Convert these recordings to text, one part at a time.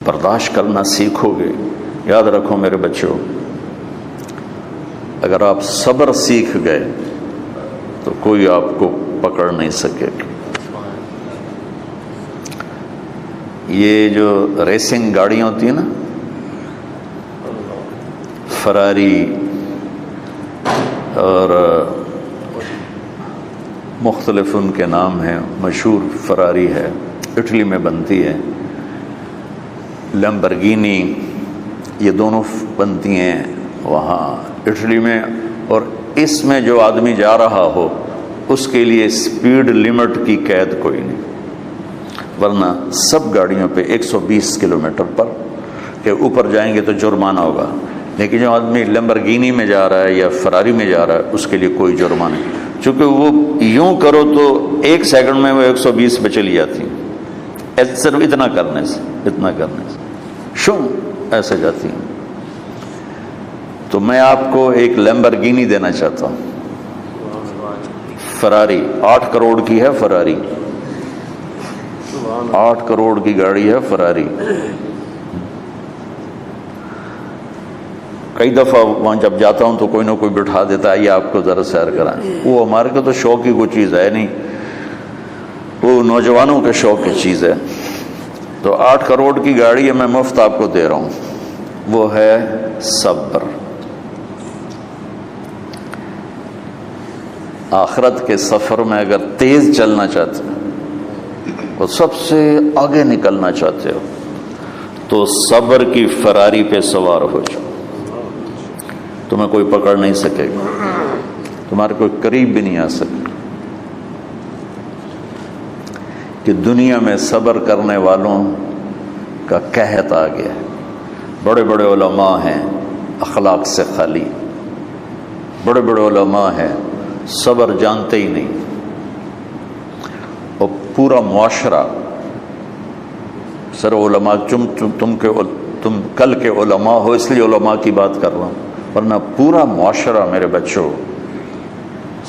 برداشت کرنا سیکھو گے، یاد رکھو میرے بچوں، اگر آپ صبر سیکھ گئے تو کوئی آپ کو پکڑ نہیں سکے گا۔ یہ جو ریسنگ گاڑیاں ہوتی ہیں نا، فراری اور مختلف ان کے نام ہیں، مشہور فراری ہے، اٹلی میں بنتی ہے، لیمبرگینی، یہ دونوں بنتی ہیں وہاں اٹلی میں، اور اس میں جو آدمی جا رہا ہو اس کے لیے سپیڈ لمٹ کی قید کوئی نہیں، ورنہ سب گاڑیوں پہ 120 کلومیٹر پر کے اوپر جائیں گے تو جرمانہ ہوگا، لیکن جو آدمی لیمبرگینی میں جا رہا ہے یا فراری میں جا رہا ہے اس کے لیے کوئی جرمانہ نہیں، چونکہ وہ یوں کرو تو 1 سیکنڈ میں وہ 120 پہ چلی جاتی ہیں، صرف اتنا کرنے سے شوں ایسے جاتی ہیں۔ تو میں آپ کو ایک لیمبرگینی دینا چاہتا ہوں، فراری 8 کروڑ کی ہے، فراری 8 کروڑ کی گاڑی ہے فراری۔ کئی دفعہ وہاں جب جاتا ہوں تو کوئی نہ کوئی بٹھا دیتا ہے، یہ آپ کو ذرا سیر کرائیں، وہ ہمارے کو تو شوق کی کوئی چیز ہے نہیں، وہ نوجوانوں کے شوق کی چیز ہے۔ تو 8 کروڑ کی گاڑی ہے، میں مفت آپ کو دے رہا ہوں، وہ ہے صبر۔ آخرت کے سفر میں اگر تیز چلنا چاہتے ہو اور سب سے آگے نکلنا چاہتے ہو تو صبر کی فراری پہ سوار ہو جاؤ، تمہیں کوئی پکڑ نہیں سکے گا، تمہارے کوئی قریب بھی نہیں آ سکے۔ کہ دنیا میں صبر کرنے والوں کا قحط آ گیا ہے، بڑے بڑے علماء ہیں اخلاق سے خالی، بڑے بڑے علماء ہیں صبر جانتے ہی نہیں، اور پورا معاشرہ سر علماء، تم کل کے علماء ہو اس لیے علماء کی بات کر رہا ہوں، ورنہ پورا معاشرہ میرے بچوں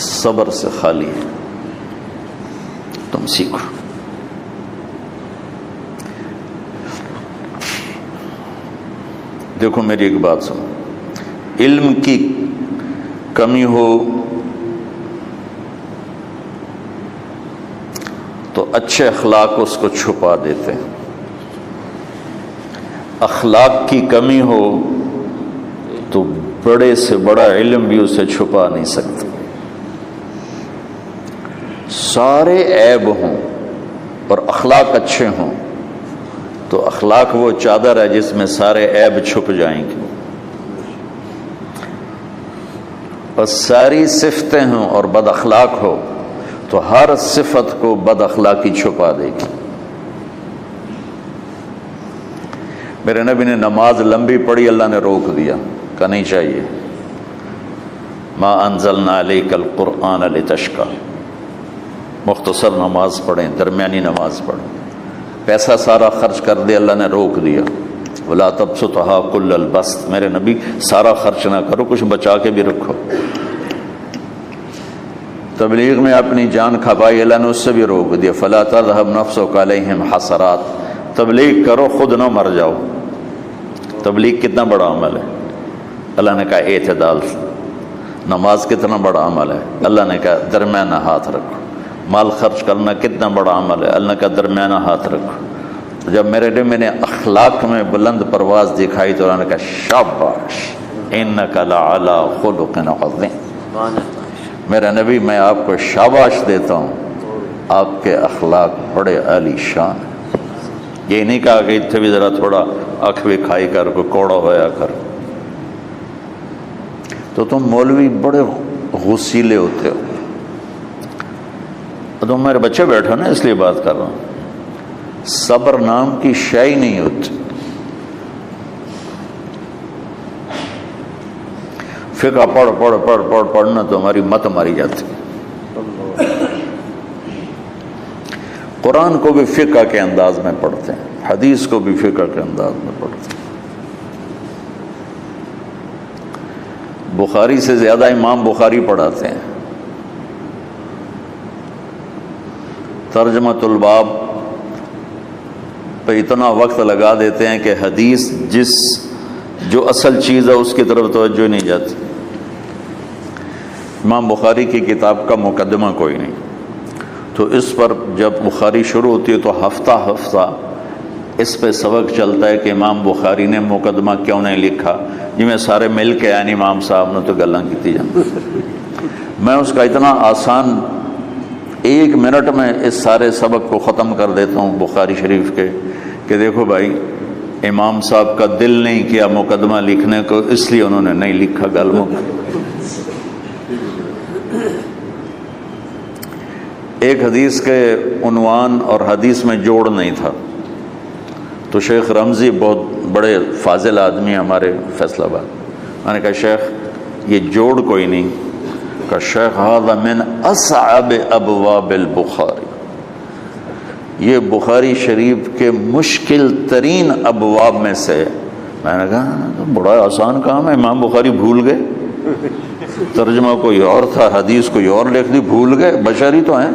صبر سے خالی ہے۔ تم سیکھو۔ دیکھو میری ایک بات سنو، علم کی کمی ہو تو اچھے اخلاق اس کو چھپا دیتے ہیں، اخلاق کی کمی ہو تو بڑے سے بڑا علم بھی اسے چھپا نہیں سکتا۔ سارے عیب ہوں اور اخلاق اچھے ہوں تو اخلاق وہ چادر ہے جس میں سارے عیب چھپ جائیں گے، اور ساری صفتیں ہوں اور بد اخلاق ہو تو ہر صفت کو بد اخلاقی چھپا دے گی۔ میرے نبی نے نماز لمبی پڑھی، اللہ نے روک دیا، کہا نہیں چاہیے، ما انزلنا علیک القرآن لتشقی، مختصر نماز پڑھیں، درمیانی نماز پڑھیں۔ پیسہ سارا خرچ کر دے، اللہ نے روک دیا، ولا تبسطها کل البسط، میرے نبی سارا خرچ نہ کرو، کچھ بچا کے بھی رکھو۔ تبلیغ میں اپنی جان کھپائی، اللہ نے اس سے بھی روک دیا، فلا تذهب نفسك علیہم حسرات، تبلیغ کرو خود نہ مر جاؤ۔ تبلیغ کتنا بڑا عمل ہے، اللہ نے کہا اعتدال سے۔ نماز کتنا بڑا عمل ہے، اللہ نے کہا درمیانہ ہاتھ رکھو۔ مال خرچ کرنا کتنا بڑا عمل ہے، اللہ نے کہا درمیانہ ہاتھ رکھو۔ جب میرے لیے میں نے اخلاق میں بلند پرواز دکھائی تو اللہ نے کہا شاباش انک لعلی خلق عظیم، میرا نبی میں آپ کو شاباش دیتا ہوں، آپ کے اخلاق بڑے عالی شان ہیں۔ یہ نہیں کہا کہ اتنے بھی ذرا تھوڑا اکھ بھی کھائی کر کوئی کوڑا ہویا کر۔ تو تم مولوی بڑے غسیلے ہوتے ہو، تم میرے بچے بیٹھو نا اس لیے بات کر رہا ہوں، صبر نام کی شے ہی نہیں ہوتی۔ فقہ پڑھنا تو ہماری مت ماری جاتی۔ قرآن کو بھی فقہ کے انداز میں پڑھتے ہیں، حدیث کو بھی فقہ کے انداز میں پڑھتے ہیں۔ بخاری سے زیادہ امام بخاری پڑھاتے ہیں۔ ترجمۃ الباب پہ اتنا وقت لگا دیتے ہیں کہ حدیث جو اصل چیز ہے اس کی طرف توجہ نہیں جاتی۔ امام بخاری کی کتاب کا مقدمہ کوئی نہیں، تو اس پر جب بخاری شروع ہوتی ہے تو ہفتہ ہفتہ اس پہ سبق چلتا ہے کہ امام بخاری نے مقدمہ کیوں نہیں لکھا، جی میں سارے مل کے یعنی امام صاحب نے تو گلاں کیتی جاندی۔ میں اس کا اتنا آسان 1 منٹ میں اس سارے سبق کو ختم کر دیتا ہوں بخاری شریف کے، کہ دیکھو بھائی امام صاحب کا دل نہیں کیا مقدمہ لکھنے کو، اس لیے انہوں نے نہیں لکھا۔ گلوں ایک حدیث کے عنوان اور حدیث میں جوڑ نہیں تھا، تو شیخ رمزی بہت بڑے فاضل آدمی ہمارے فیصل آباد، میں نے کہا شیخ یہ جوڑ کوئی نہیں، کہ شیخ ھذا من اصعب ابواب البخاری، یہ بخاری شریف کے مشکل ترین ابواب میں سے۔ میں نے کہا بڑا آسان کام ہے، امام بخاری بھول گئے، ترجمہ کوئی اور تھا، حدیث کوئی اور لکھ دی، بھول گئے، بشر ہی تو ہیں،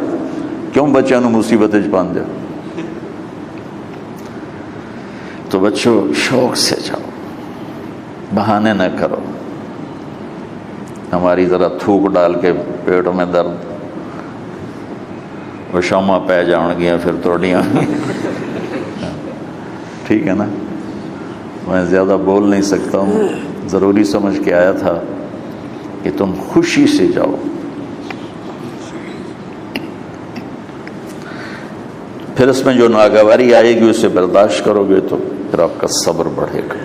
کیوں بچوں نے مصیبت وچ پان دیا۔ تو بچوں شوق سے جاؤ، بہانے نہ کرو۔ ہماری ذرا تھوک ڈال کے پیٹ میں درد، وہ شامہ پہ جان گیا پھر توڑیاں، ٹھیک ہے نا۔ میں زیادہ بول نہیں سکتا ہوں، ضروری سمجھ کے آیا تھا کہ تم خوشی سے جاؤ۔ پھر اس میں جو ناگواری آئے گی اسے برداشت کرو گے تو پھر آپ کا صبر بڑھے گا۔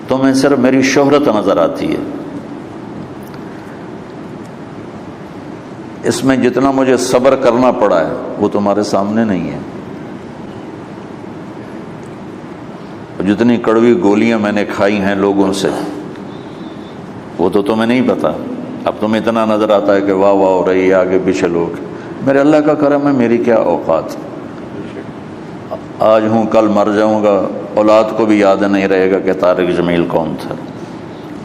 تمہیں صرف میری شہرت نظر آتی ہے، اس میں جتنا مجھے صبر کرنا پڑا ہے وہ تمہارے سامنے نہیں ہے، جتنی کڑوی گولیاں میں نے کھائی ہیں لوگوں سے وہ تو تمہیں نہیں پتا۔ اب تمہیں اتنا نظر آتا ہے کہ واہ واہ ہو رہی ہے آگے پیچھے لوگ، میرے اللہ کا کرم ہے، میری کیا اوقات، آج ہوں کل مر جاؤں گا، اولاد کو بھی یاد نہیں رہے گا کہ طارق جمیل کون تھا۔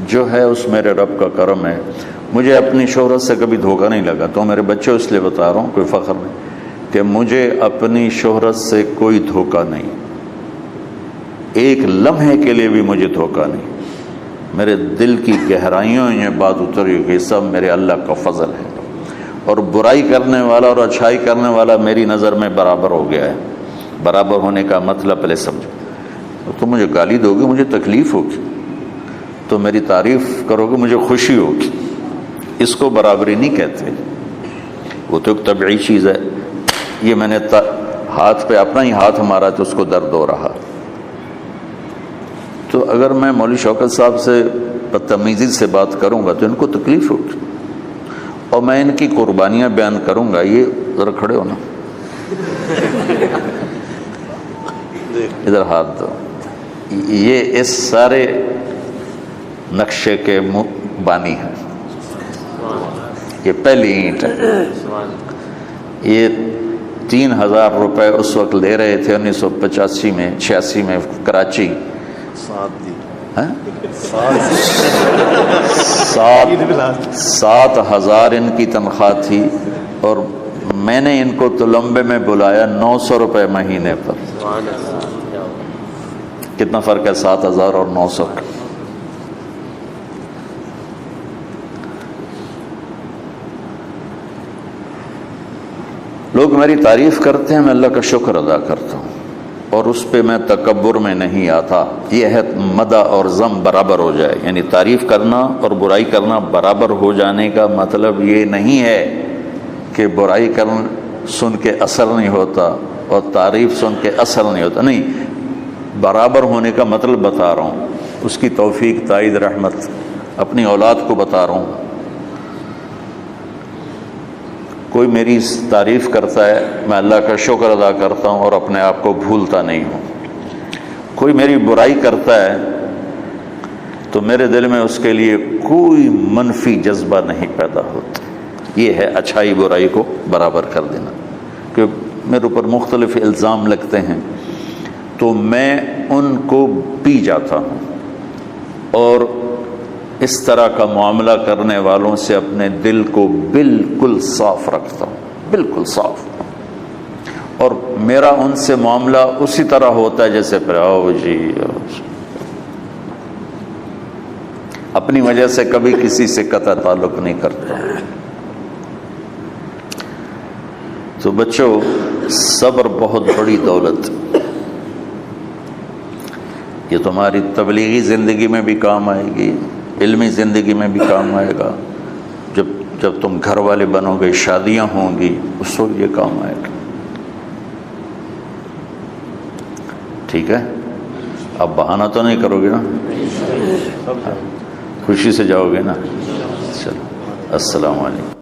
جو ہے اس میرے رب کا کرم ہے، مجھے اپنی شہرت سے کبھی دھوکہ نہیں لگا۔ تو میرے بچوں اس لیے بتا رہا ہوں، کوئی فخر نہیں، کہ مجھے اپنی شہرت سے کوئی دھوکہ نہیں، ایک لمحے کے لیے بھی مجھے دھوکہ نہیں۔ میرے دل کی گہرائیوں یہ بات اتری کہ سب میرے اللہ کا فضل ہے، اور برائی کرنے والا اور اچھائی کرنے والا میری نظر میں برابر ہو گیا ہے۔ برابر ہونے کا مطلب پہلے سمجھو، تم مجھے گالی دو گے مجھے تکلیف ہوگی، تو میری تعریف کرو گے مجھے خوشی ہوگی، اس کو برابری نہیں کہتے، وہ تو ایک طبعی چیز ہے۔ یہ میں نے ہاتھ پہ اپنا ہی ہاتھ مارا تو اس کو درد ہو رہا، تو اگر میں مولوی شوکت صاحب سے بدتمیزی سے بات کروں گا تو ان کو تکلیف ہوگی، اور میں ان کی قربانیاں بیان کروں گا۔ یہ ذرا کھڑے ہونا، ادھر ہاتھ دو، یہ اس سارے نقشے کے بانی ہیں، یہ پہلی اینٹ ہے۔ یہ 3000 روپے اس وقت لے رہے تھے 1985 میں 86 میں کراچی، 7,000 ان کی تنخواہ تھی، اور میں نے ان کو تلمبے میں بلایا 900 روپے مہینے پر۔ کتنا فرق ہے 7,000 اور 900 کا؟ لوگ میری تعریف کرتے ہیں، میں اللہ کا شکر ادا کرتا ہوں، اور اس پہ میں تکبر میں نہیں آتا۔ یہ ہے مدح اور ذم برابر ہو جائے، یعنی تعریف کرنا اور برائی کرنا برابر ہو جانے کا مطلب یہ نہیں ہے کہ برائی سن کے اثر نہیں ہوتا اور تعریف سن کے اثر نہیں ہوتا، نہیں، برابر ہونے کا مطلب بتا رہا ہوں، اس کی توفیق، تائید، رحمت اپنی اولاد کو بتا رہا ہوں۔ کوئی میری تعریف کرتا ہے، میں اللہ کا شکر ادا کرتا ہوں اور اپنے آپ کو بھولتا نہیں ہوں۔ کوئی میری برائی کرتا ہے تو میرے دل میں اس کے لیے کوئی منفی جذبہ نہیں پیدا ہوتا۔ یہ ہے اچھائی برائی کو برابر کر دینا۔ کہ میرے اوپر مختلف الزام لگتے ہیں تو میں ان کو پی جاتا ہوں، اور اس طرح کا معاملہ کرنے والوں سے اپنے دل کو بالکل صاف رکھتا ہوں، بالکل صاف، میرا ان سے معاملہ اسی طرح ہوتا ہے جیسے پھر آؤ جی اپنی وجہ سے کبھی کسی سے قطع تعلق نہیں کرتا. تو بچوں صبر بہت بڑی دولت، یہ تمہاری تبلیغی زندگی میں بھی کام آئے گی، علمی زندگی میں بھی کام آئے گا، جب تم گھر والے بنو گے، شادیاں ہوں گی، اس وقت یہ کام آئے گا. ٹھیک ہے؟ اب بہانہ تو نہیں کرو گے نا؟ خوشی سے جاؤ گے نا؟ چلو، السلام علیکم.